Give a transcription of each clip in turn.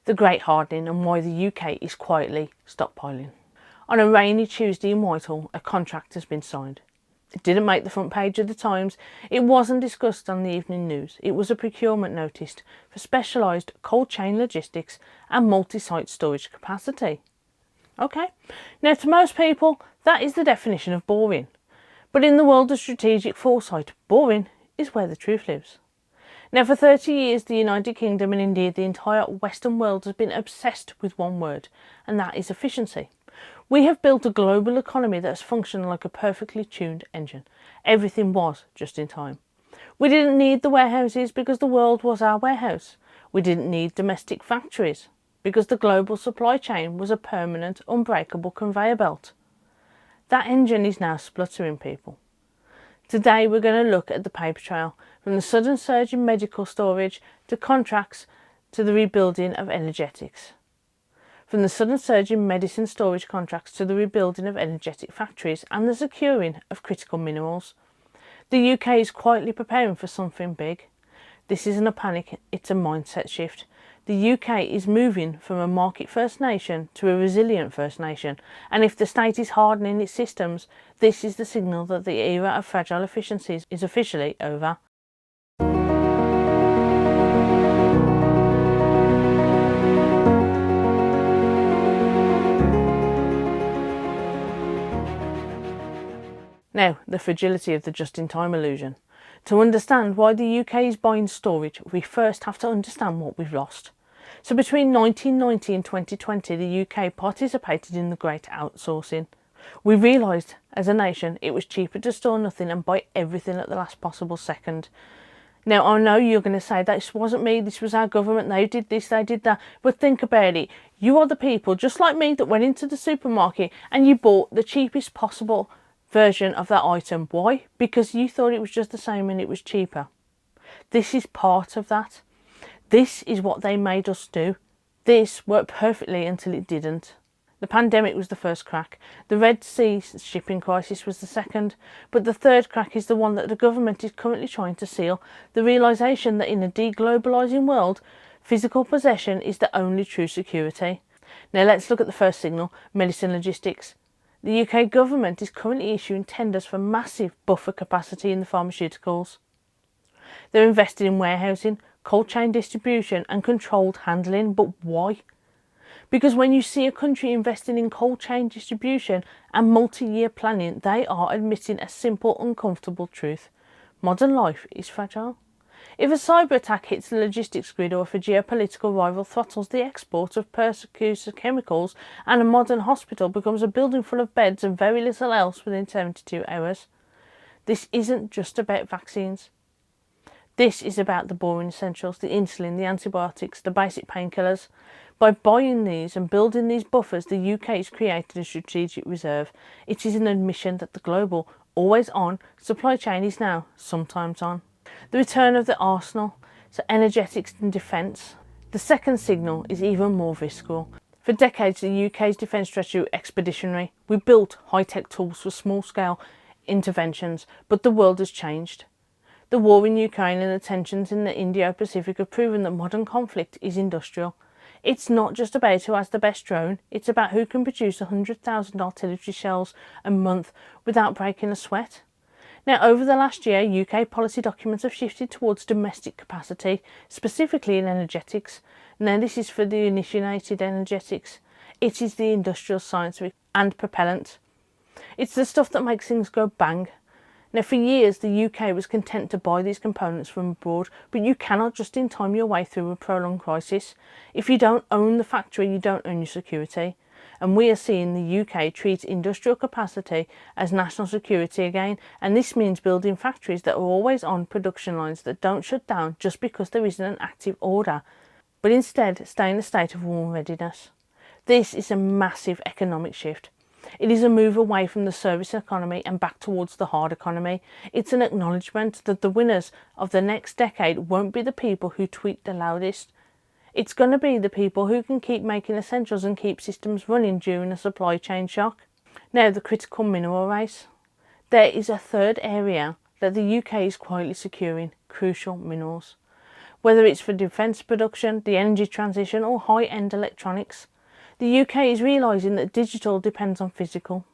the Great Hardening and why the UK is quietly stockpiling. On a rainy Tuesday in Whitehall, a contract has been signed. It didn't make the front page of the Times, it wasn't discussed on the evening news, it was a procurement notice for specialised cold chain logistics and multi-site storage capacity. Okay, now to most people that is the definition of boring, but in the world of strategic foresight, boring is where the truth lives. Now for 30 years the United Kingdom and indeed the entire Western world has been obsessed with one word, and that is efficiency. We have built a global economy that has functioned like a perfectly tuned engine. Everything was just in time. We didn't need the warehouses because the world was our warehouse. We didn't need domestic factories because the global supply chain was a permanent, unbreakable conveyor belt. That engine is now spluttering, people. Today we're going to look at the paper trail, from the sudden surge in medical storage to contracts to the rebuilding of energetics. From the sudden surge in medicine storage contracts to the rebuilding of energetic factories and the securing of critical minerals. The UK is quietly preparing for something big. This isn't a panic, it's a mindset shift. The UK is moving from a market first nation to a resilient first nation, and if the state is hardening its systems, this is the signal that the era of fragile efficiencies is officially over. Now, the fragility of the just-in-time illusion. To understand why the UK is buying storage, we first have to understand what we've lost. So between 1990 and 2020, the UK participated in the Great Outsourcing. We realised, as a nation, it was cheaper to store nothing and buy everything at the last possible second. Now, I know you're going to say, this wasn't me, this was our government, they did this, they did that. But think about it. You are the people, just like me, that went into the supermarket and you bought the cheapest possible version of that item. Why? Because you thought it was just the same and it was cheaper. This is part of that. This is what they made us do. This worked perfectly until it didn't. The pandemic was the first crack. The Red Sea shipping crisis was the second. But the third crack is the one that the government is currently trying to seal. The realisation that in a deglobalising world, physical possession is the only true security. Now let's look at the first signal, medicine logistics. The UK government is currently issuing tenders for massive buffer capacity in the pharmaceuticals. They're invested in warehousing, cold chain distribution and controlled handling. But why? Because when you see a country investing in cold chain distribution and multi-year planning, they are admitting a simple, uncomfortable truth. Modern life is fragile. If a cyber attack hits the logistics grid, or if a geopolitical rival throttles the export of percussive chemicals and a modern hospital becomes a building full of beds and very little else within 72 hours, this isn't just about vaccines. This is about the boring essentials, the insulin, the antibiotics, the basic painkillers. By buying these and building these buffers, the UK has created a strategic reserve. It is an admission that the global, always on, supply chain is now sometimes on. The return of the arsenal, so energetics and defence. The second signal is even more visceral. For decades, the UK's defence strategy was expeditionary. We built high-tech tools for small-scale interventions, but the world has changed. The war in Ukraine and the tensions in the Indo-Pacific have proven that modern conflict is industrial. It's not just about who has the best drone, it's about who can produce 100,000 artillery shells a month without breaking a sweat. Now, over the last year, UK policy documents have shifted towards domestic capacity, specifically in energetics. Now, this is for the initiated energetics. It is the industrial science and propellant. It's the stuff that makes things go bang. Now, for years, the UK was content to buy these components from abroad, but you cannot just in time your way through a prolonged crisis. If you don't own the factory, you don't own your security. And we are seeing the UK treat industrial capacity as national security again, and this means building factories that are always on production lines that don't shut down just because there isn't an active order, but instead stay in a state of warm readiness. This is a massive economic shift. It is a move away from the service economy and back towards the hard economy. It's an acknowledgement that the winners of the next decade won't be the people who tweet the loudest. It's going to be the people who can keep making essentials and keep systems running during a supply chain shock. Now, the critical mineral race. There is a third area that the UK is quietly securing: crucial minerals. Whether it's for defence production, the energy transition or high-end electronics, the UK is realising that digital depends on physical.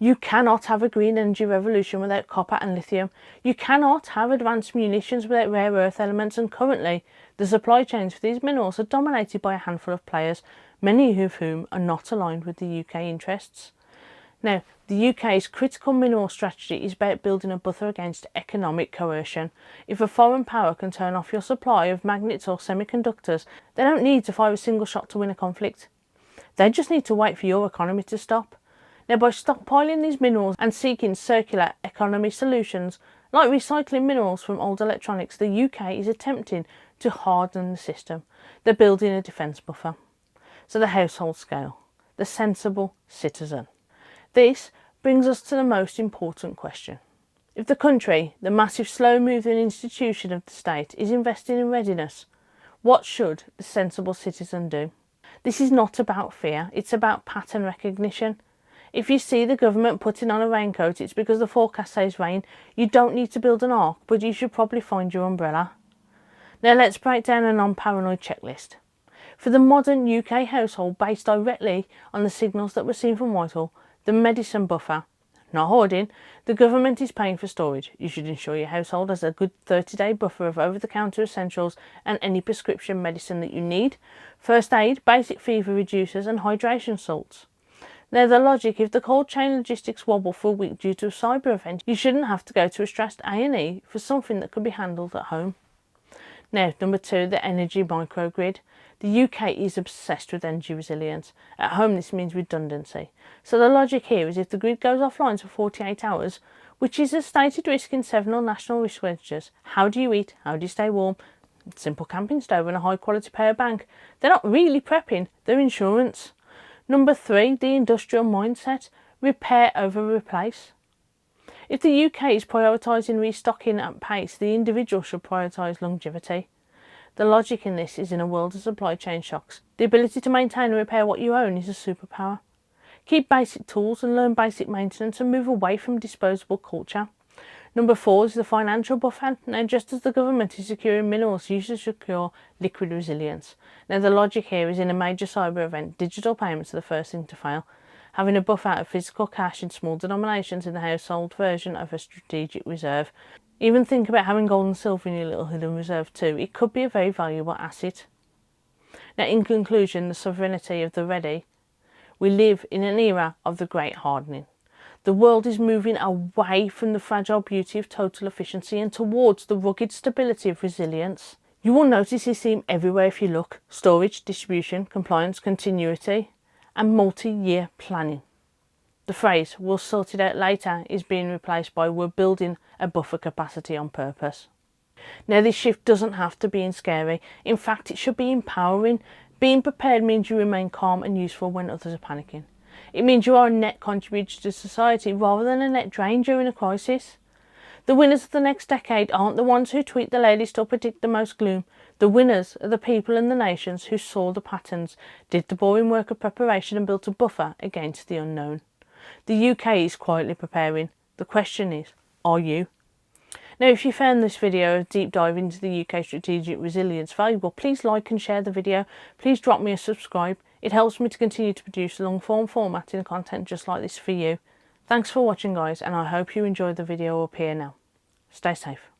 You cannot have a green energy revolution without copper and lithium. You cannot have advanced munitions without rare earth elements, and currently the supply chains for these minerals are dominated by a handful of players, many of whom are not aligned with the UK interests. Now, the UK's critical mineral strategy is about building a buffer against economic coercion. If a foreign power can turn off your supply of magnets or semiconductors, they don't need to fire a single shot to win a conflict. They just need to wait for your economy to stop. Now, by stockpiling these minerals and seeking circular economy solutions, like recycling minerals from old electronics, the UK is attempting to harden the system. They're building a defence buffer. So the household scale, the sensible citizen. This brings us to the most important question. If the country, the massive slow-moving institution of the state, is investing in readiness, what should the sensible citizen do? This is not about fear, it's about pattern recognition. If you see the government putting on a raincoat, it's because the forecast says rain. You don't need to build an ark, but you should probably find your umbrella. Now let's break down a non-paranoid checklist. For the modern UK household, based directly on the signals that were seen from Whitehall, the medicine buffer, not hoarding, the government is paying for storage. You should ensure your household has a good 30-day buffer of over-the-counter essentials and any prescription medicine that you need, first aid, basic fever reducers and hydration salts. Now the logic, if the cold chain logistics wobble for a week due to a cyber event, you shouldn't have to go to a stressed A&E for something that could be handled at home. Now, number 2, the energy microgrid. The UK is obsessed with energy resilience. At home, this means redundancy. So the logic here is if the grid goes offline for 48 hours, which is a stated risk in several national risk registers, how do you eat? How do you stay warm? Simple camping stove and a high-quality power bank. They're not really prepping, they're insurance. Number 3, the industrial mindset. Repair over replace. If the UK is prioritising restocking at pace, the individual should prioritise longevity. The logic in this is in a world of supply chain shocks, the ability to maintain and repair what you own is a superpower. Keep basic tools and learn basic maintenance and move away from disposable culture. Number 4 is the financial buffer. Now, just as the government is securing minerals, you should secure liquid resilience. Now, the logic here is in a major cyber event, digital payments are the first thing to fail. Having a buffer of physical cash in small denominations in the household version of a strategic reserve. Even think about having gold and silver in your little hidden reserve too. It could be a very valuable asset. Now, in conclusion, the sovereignty of the ready. We live in an era of the Great Hardening. The world is moving away from the fragile beauty of total efficiency and towards the rugged stability of resilience. You will notice this theme everywhere if you look. Storage, distribution, compliance, continuity, and multi-year planning. The phrase, we'll sort it out later, is being replaced by we're building a buffer capacity on purpose. Now, this shift doesn't have to be scary. In fact, it should be empowering. Being prepared means you remain calm and useful when others are panicking. It means you are a net contributor to society rather than a net drain during a crisis. The winners of the next decade aren't the ones who tweet the latest or predict the most gloom. The winners are the people and the nations who saw the patterns, did the boring work of preparation and built a buffer against the unknown. The UK is quietly preparing. The question is, are you? Now, if you found this video a deep dive into the UK strategic resilience valuable, please like and share the video. Please drop me a subscribe. It helps me to continue to produce long form formatting content just like this for you. Thanks for watching, guys, and I hope you enjoyed the video up here now. Stay safe.